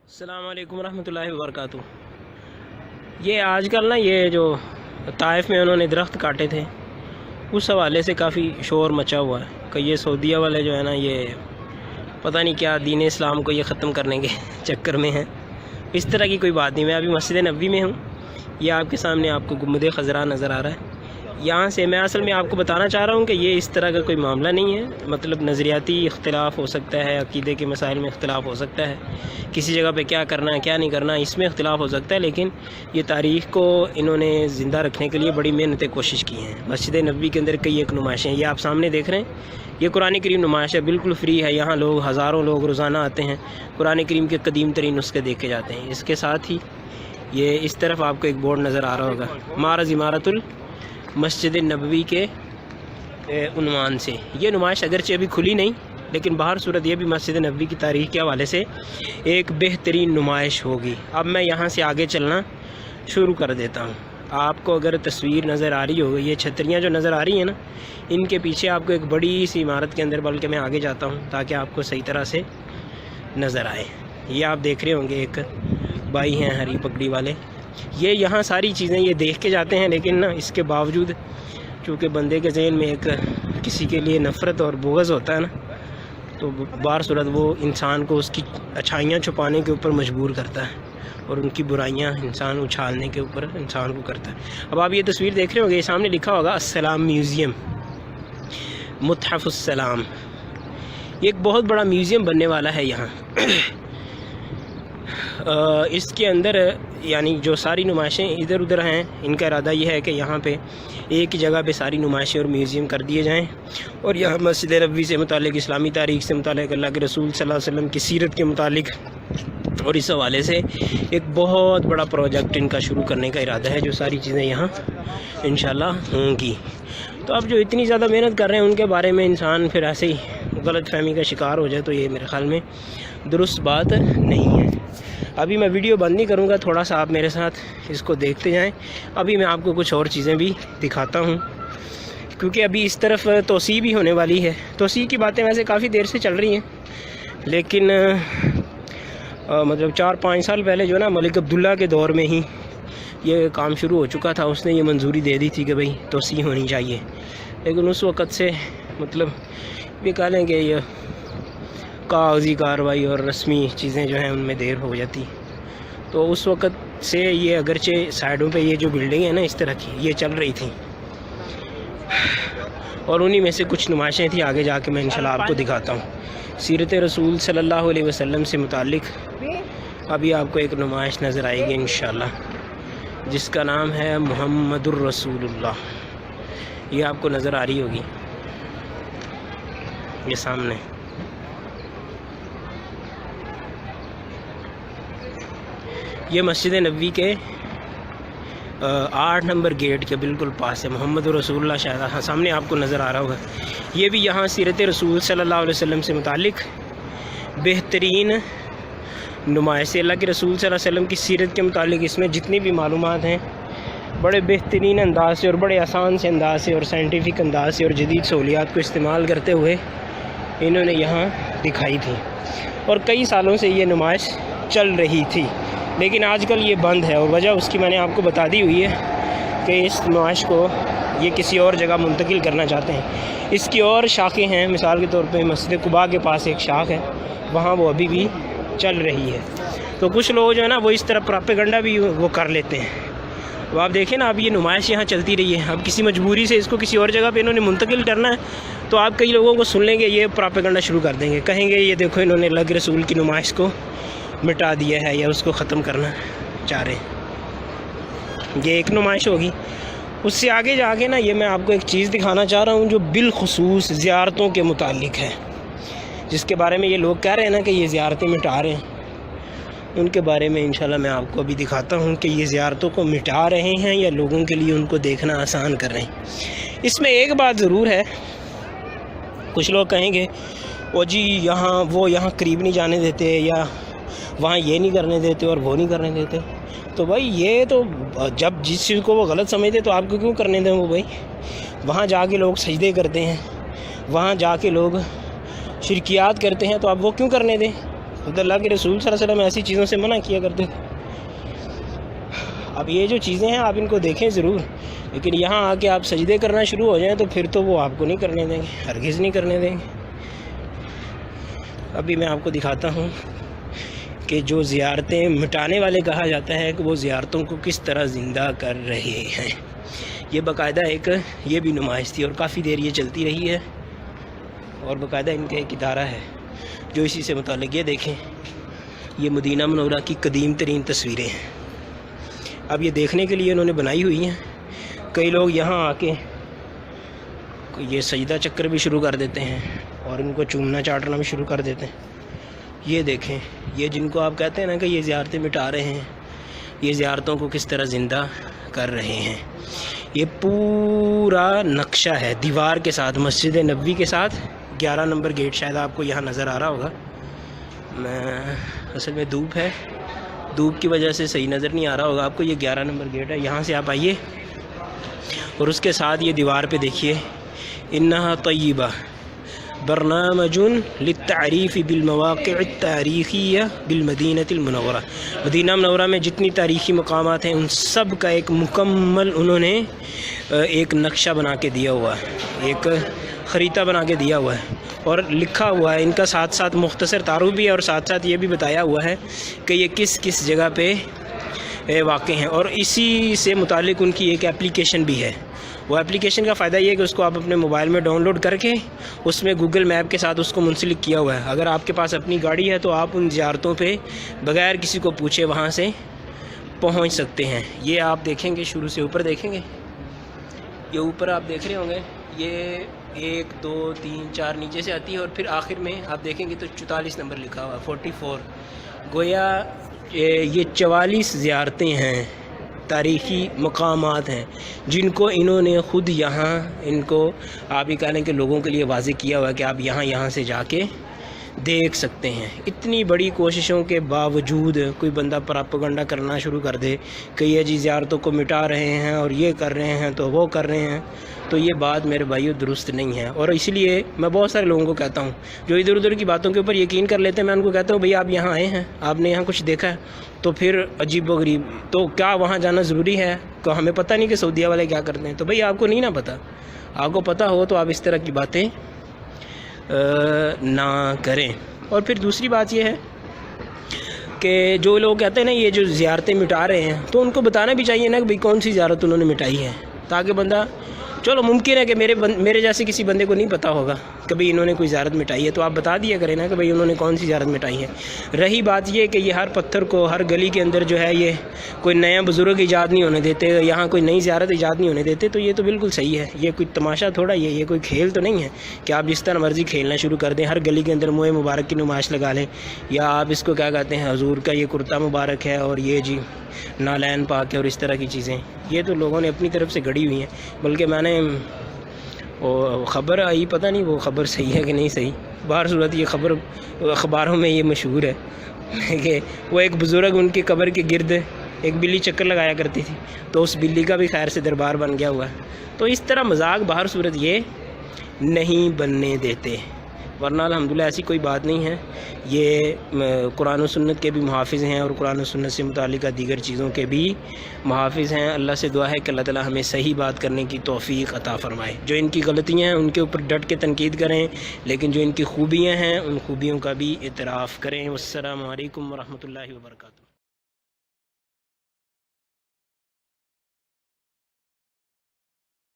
السلام علیکم ورحمۃ اللہ وبرکاتہ۔ یہ آج کل یہ جو طائف میں انہوں نے درخت کاٹے تھے اس حوالے سے کافی شور مچا ہوا ہے کہ یہ سعودیہ والے جو ہے نا یہ پتہ نہیں کیا دین اسلام کو یہ ختم کرنے کے چکر میں ہیں۔ اس طرح کی کوئی بات نہیں۔ میں ابھی مسجد نبوی میں ہوں، یہ آپ کے سامنے آپ کو گنبد خضراء نظر آ رہا ہے۔ یہاں سے میں اصل میں آپ کو بتانا چاہ رہا ہوں کہ یہ اس طرح کا کوئی معاملہ نہیں ہے، مطلب نظریاتی اختلاف ہو سکتا ہے، عقیدے کے مسائل میں اختلاف ہو سکتا ہے، کسی جگہ پہ کیا کرنا ہے کیا نہیں کرنا اس میں اختلاف ہو سکتا ہے، لیکن یہ تاریخ کو انہوں نے زندہ رکھنے کے لیے بڑی محنتیں کوشش کی ہیں۔ مسجد نبوی کے اندر کئی ایک نمائشیں ہیں، یہ آپ سامنے دیکھ رہے ہیں، یہ قرآن کریم نمائش ہے، بالکل فری ہے۔ یہاں لوگ ہزاروں لوگ روزانہ آتے ہیں، قرآن کریم کے قدیم ترین نسخے دیکھے جاتے ہیں۔ اس کے ساتھ ہی یہ اس طرف آپ کو ایک بورڈ نظر آ رہا ہوگا، معرض عمارت مسجد نبوی کے عنوان سے۔ یہ نمائش اگرچہ ابھی کھلی نہیں، لیکن باہر صورت یہ بھی مسجد نبوی کی تاریخ کے حوالے سے ایک بہترین نمائش ہوگی۔ اب میں یہاں سے آگے چلنا شروع کر دیتا ہوں۔ آپ کو اگر تصویر نظر آ رہی ہوگی، یہ چھتریاں جو نظر آ رہی ہیں نا، ان کے پیچھے آپ کو ایک بڑی سی عمارت کے اندر، بلکہ میں آگے جاتا ہوں تاکہ آپ کو صحیح طرح سے نظر آئے۔ یہ آپ دیکھ رہے ہوں گے، ایک بھائی ہیں ہری پگڑی والے، یہ یہاں ساری چیزیں یہ دیکھ کے جاتے ہیں، لیکن نا اس کے باوجود چونکہ بندے کے ذہن میں ایک کسی کے لیے نفرت اور بغض ہوتا ہے نا، تو بار صورت وہ انسان کو اس کی اچھائیاں چھپانے کے اوپر مجبور کرتا ہے اور ان کی برائیاں انسان اچھالنے کے اوپر انسان کو کرتا ہے۔ اب آپ یہ تصویر دیکھ رہے ہوں گے، یہ سامنے لکھا ہوگا السلام میوزیم، متحف السلام۔ یہ ایک بہت بڑا میوزیم بننے والا ہے یہاں۔ اس کے اندر یعنی جو ساری نمائشیں ادھر ادھر ہیں، ان کا ارادہ یہ ہے کہ یہاں پہ ایک ہی جگہ پہ ساری نمائشیں اور میوزیم کر دیے جائیں، اور یہاں مسجد نبوی سے متعلق، اسلامی تاریخ سے متعلق، اللہ کے رسول صلی اللہ علیہ وسلم کی سیرت کے متعلق اور اس حوالے سے ایک بہت بڑا پروجیکٹ ان کا شروع کرنے کا ارادہ ہے، جو ساری چیزیں یہاں انشاءاللہ ہوں گی۔ تو اب جو اتنی زیادہ محنت کر رہے ہیں ان کے بارے میں انسان پھر ایسے ہی غلط فہمی کا شکار ہو جائے تو یہ میرے خیال میں درست بات نہیں ہے۔ ابھی میں ویڈیو بند نہیں کروں گا، تھوڑا سا آپ میرے ساتھ اس کو دیکھتے جائیں۔ ابھی میں آپ کو کچھ اور چیزیں بھی دکھاتا ہوں، کیونکہ ابھی اس طرف توسیع بھی ہونے والی ہے۔ توسیع کی باتیں ویسے کافی دیر سے چل رہی ہیں، لیکن مطلب 4-5 سال پہلے جو نا ملک عبداللہ کے دور میں ہی یہ کام شروع ہو چکا تھا، اس نے یہ منظوری دے دی تھی کہ بھئی توسیع ہونی چاہیے، لیکن اس وقت سے مطلب یہ کہہ لیں کہ یہ کاغذی کارروائی اور رسمی چیزیں جو ہیں ان میں دیر ہو جاتی، تو اس وقت سے یہ اگرچہ سائڈوں پہ یہ جو بلڈنگ ہے نا اس طرح کی یہ چل رہی تھیں، اور انہی میں سے کچھ نمائشیں تھیں۔ آگے جا کے میں انشاءاللہ آپ کو دکھاتا ہوں سیرت رسول صلی اللہ علیہ وسلم سے متعلق۔ ابھی آپ کو ایک نمائش نظر آئے گی انشاءاللہ، جس کا نام ہے محمد الرسول اللہ۔ یہ آپ کو نظر آ رہی ہوگی، یہ سامنے۔ یہ مسجد نبوی کے 8 نمبر گیٹ کے بالکل پاس ہے، محمد رسول اللہ شاید سامنے آپ کو نظر آ رہا ہوگا۔ یہ بھی یہاں سیرت رسول صلی اللہ علیہ وسلم سے متعلق بہترین نمائش ہے۔ اللہ کے رسول صلی اللہ علیہ وسلم کی سیرت کے متعلق اس میں جتنی بھی معلومات ہیں بڑے بہترین انداز سے اور بڑے آسان سے انداز سے اور سائنٹیفک انداز سے اور جدید سہولیات کو استعمال کرتے ہوئے انہوں نے یہاں دکھائی تھی، اور کئی سالوں سے یہ نمائش چل رہی تھی، لیکن آج کل یہ بند ہے، اور وجہ اس کی میں نے آپ کو بتا دی ہوئی ہے کہ اس نمائش کو یہ کسی اور جگہ منتقل کرنا چاہتے ہیں۔ اس کی اور شاخیں ہیں، مثال کے طور پہ مسجد قباء کے پاس ایک شاخ ہے، وہاں وہ ابھی بھی چل رہی ہے۔ تو کچھ لوگ جو ہے نا وہ اس طرح پراپیگنڈا بھی وہ کر لیتے ہیں۔ اب آپ دیکھیں نا، اب یہ نمائش یہاں چلتی رہی ہے، اب کسی مجبوری سے اس کو کسی اور جگہ پہ انہوں نے منتقل کرنا ہے، تو آپ کئی لوگوں کو سن لیں گے، یہ پراپیگنڈا شروع کر دیں گے، کہیں گے یہ دیکھو انہوں نے اللہ کے رسول کی نمائش کو مٹا دیا ہے یا اس کو ختم کرنا چاہ رہے ہیں۔ یہ ایک نمائش ہوگی۔ اس سے آگے جا کے نا یہ میں آپ کو ایک چیز دکھانا چاہ رہا ہوں جو بالخصوص زیارتوں کے متعلق ہے، جس کے بارے میں یہ لوگ کہہ رہے ہیں نا کہ یہ زیارتیں مٹا رہے ہیں، ان کے بارے میں انشاءاللہ میں آپ کو ابھی دکھاتا ہوں کہ یہ زیارتوں کو مٹا رہے ہیں یا لوگوں کے لیے ان کو دیکھنا آسان کر رہے ہیں۔ اس میں ایک بات ضرور ہے، کچھ لوگ کہیں گے او جی یہاں قریب نہیں جانے دیتے، یا وہاں یہ نہیں کرنے دیتے اور وہ نہیں کرنے دیتے۔ تو بھائی یہ تو جب جس چیز کو وہ غلط سمجھتے تو آپ کو کیوں کرنے دیں؟ وہ بھائی وہاں جا کے لوگ سجدے کرتے ہیں، وہاں جا کے لوگ شرکیات کرتے ہیں، تو آپ وہ کیوں کرنے دیں؟ خود اللہ کے رسول صلی اللہ علیہ وسلم ایسی چیزوں سے منع کیا کرتے تھے۔ اب یہ جو چیزیں ہیں آپ ان کو دیکھیں ضرور، لیکن یہاں آ کے آپ سجدے کرنا شروع ہو جائیں تو پھر تو وہ آپ کو نہیں کرنے دیں گے، ہرگز نہیں کرنے دیں گے۔ ابھی میں آپ کو دکھاتا ہوں کہ جو زیارتیں مٹانے والے کہا جاتا ہے کہ وہ زیارتوں کو کس طرح زندہ کر رہے ہیں۔ یہ باقاعدہ ایک یہ بھی نمائش تھی اور کافی دیر یہ چلتی رہی ہے، اور باقاعدہ ان کا ایک ادارہ ہے جو اسی سے متعلق۔ یہ دیکھیں، یہ مدینہ منورہ کی قدیم ترین تصویریں ہیں۔ اب یہ دیکھنے کے لیے انہوں نے بنائی ہوئی ہیں۔ کئی لوگ یہاں آ کے یہ سجدہ چکر بھی شروع کر دیتے ہیں اور ان کو چومنا چاٹنا بھی شروع کر دیتے ہیں۔ یہ دیکھیں، یہ جن کو آپ کہتے ہیں نا کہ یہ زیارتیں مٹا رہے ہیں، یہ زیارتوں کو کس طرح زندہ کر رہے ہیں۔ یہ پورا نقشہ ہے دیوار کے ساتھ، مسجد نبوی کے ساتھ 11 نمبر گیٹ، شاید آپ کو یہاں نظر آ رہا ہوگا۔ اصل میں دھوپ ہے، دھوپ کی وجہ سے صحیح نظر نہیں آ رہا ہوگا آپ کو۔ یہ 11 نمبر گیٹ ہے، یہاں سے آپ آئیے اور اس کے ساتھ یہ دیوار پہ دیکھیے، انہا طیبہ برنامج للتعریف بالمواقع التاریخیہ بالمدینہ المنورہ۔ مدینہ منورہ میں جتنی تاریخی مقامات ہیں ان سب کا ایک مکمل انہوں نے ایک نقشہ بنا کے دیا ہوا ہے، ایک خریطہ بنا کے دیا ہوا ہے، اور لکھا ہوا ہے ان کا ساتھ ساتھ مختصر تعارف بھی ہے، اور ساتھ ساتھ یہ بھی بتایا ہوا ہے کہ یہ کس کس جگہ پہ واقع ہیں۔ اور اسی سے متعلق ان کی ایک اپلیکیشن بھی ہے۔ وہ اپلیکیشن کا فائدہ یہ ہے کہ اس کو آپ اپنے موبائل میں ڈاؤن لوڈ کر کے اس میں گوگل میپ کے ساتھ اس کو منسلک کیا ہوا ہے۔ اگر آپ کے پاس اپنی گاڑی ہے تو آپ ان زیارتوں پہ بغیر کسی کو پوچھے وہاں سے پہنچ سکتے ہیں۔ یہ آپ دیکھیں گے، شروع سے اوپر دیکھیں گے، یہ اوپر آپ دیکھ رہے ہوں گے، یہ 1 2 3 4 نیچے سے آتی ہے، اور پھر آخر میں آپ دیکھیں گے تو 44 نمبر لکھا ہوا ہے، 44۔ گویا یہ 44 زیارتیں ہیں، تاریخی مقامات ہیں جن کو انہوں نے خود یہاں ان کو آپ یہ کہہ لیں کہ لوگوں کے لیے واضح کیا ہوا ہے کہ آپ یہاں سے جا کے دیکھ سکتے ہیں۔ اتنی بڑی کوششوں کے باوجود کوئی بندہ پراپیگنڈا کرنا شروع کر دے کہ یہ جی زیارتوں کو مٹا رہے ہیں اور یہ کر رہے ہیں تو وہ کر رہے ہیں، تو یہ بات میرے بھائیو درست نہیں ہے۔ اور اس لیے میں بہت سارے لوگوں کو کہتا ہوں جو ادھر ادھر کی باتوں کے اوپر یقین کر لیتے ہیں، میں ان کو کہتا ہوں بھئی آپ یہاں آئے ہیں، آپ نے یہاں کچھ دیکھا ہے، تو پھر عجیب و غریب تو کیا وہاں جانا ضروری ہے؟ کہ ہمیں پتہ نہیں کہ سعودیہ والے کیا کرتے ہیں؟ تو بھئی آپ کو نہیں نا پتہ، آپ کو پتہ ہو تو آپ اس طرح کی باتیں نہ کریں۔ اور پھر دوسری بات یہ ہے کہ جو لوگ کہتے ہیں نا یہ جو زیارتیں مٹا رہے ہیں، تو ان کو بتانا بھی چاہیے نا کہ بھئی کون سی زیارت انہوں نے مٹائی ہے، تاکہ بندہ، چلو ممکن ہے کہ میرے جیسے کسی بندے کو نہیں پتہ ہوگا کبھی انہوں نے کوئی زیارت مٹائی ہے، تو آپ بتا دیا کریں نا کہ بھئی انہوں نے کون سی زیارت مٹائی ہے۔ رہی بات یہ کہ یہ ہر پتھر کو ہر گلی کے اندر جو ہے یہ کوئی نیا بزرگ ایجاد نہیں ہونے دیتے، یہاں کوئی نئی زیارت ایجاد نہیں ہونے دیتے، تو یہ تو بالکل صحیح ہے۔ یہ کوئی تماشا تھوڑا یہ کوئی کھیل تو نہیں ہے کہ آپ جس طرح مرضی کھیلنا شروع کر دیں، ہر گلی کے اندر موئے مبارک کی نمائش لگا لیں، یا آپ اس کو کیا کہتے ہیں حضور کا یہ کرتا مبارک ہے اور یہ جی نالین پاک ہے اور اس طرح کی چیزیں، یہ تو لوگوں نے اپنی طرف سے گڑھی ہوئی ہیں۔ بلکہ میں نے وہ خبر آئی، پتہ نہیں وہ خبر صحیح ہے کہ نہیں صحیح، بہر صورت یہ خبر اخباروں میں یہ مشہور ہے کہ وہ ایک بزرگ ان کی قبر کے گرد ایک بلی چکر لگایا کرتی تھی، تو اس بلی کا بھی خیر سے دربار بن گیا ہوا ہے۔ تو اس طرح مذاق بہر صورت یہ نہیں بننے دیتے، ورنہ الحمدللہ ایسی کوئی بات نہیں ہے۔ یہ قرآن و سنت کے بھی محافظ ہیں اور قرآن و سنت سے متعلقہ دیگر چیزوں کے بھی محافظ ہیں۔ اللہ سے دعا ہے کہ اللہ تعالی ہمیں صحیح بات کرنے کی توفیق عطا فرمائے۔ جو ان کی غلطیاں ہیں ان کے اوپر ڈٹ کے تنقید کریں، لیکن جو ان کی خوبیاں ہیں ان خوبیوں کا بھی اعتراف کریں۔ والسلام علیکم ورحمۃ اللہ وبرکاتہ۔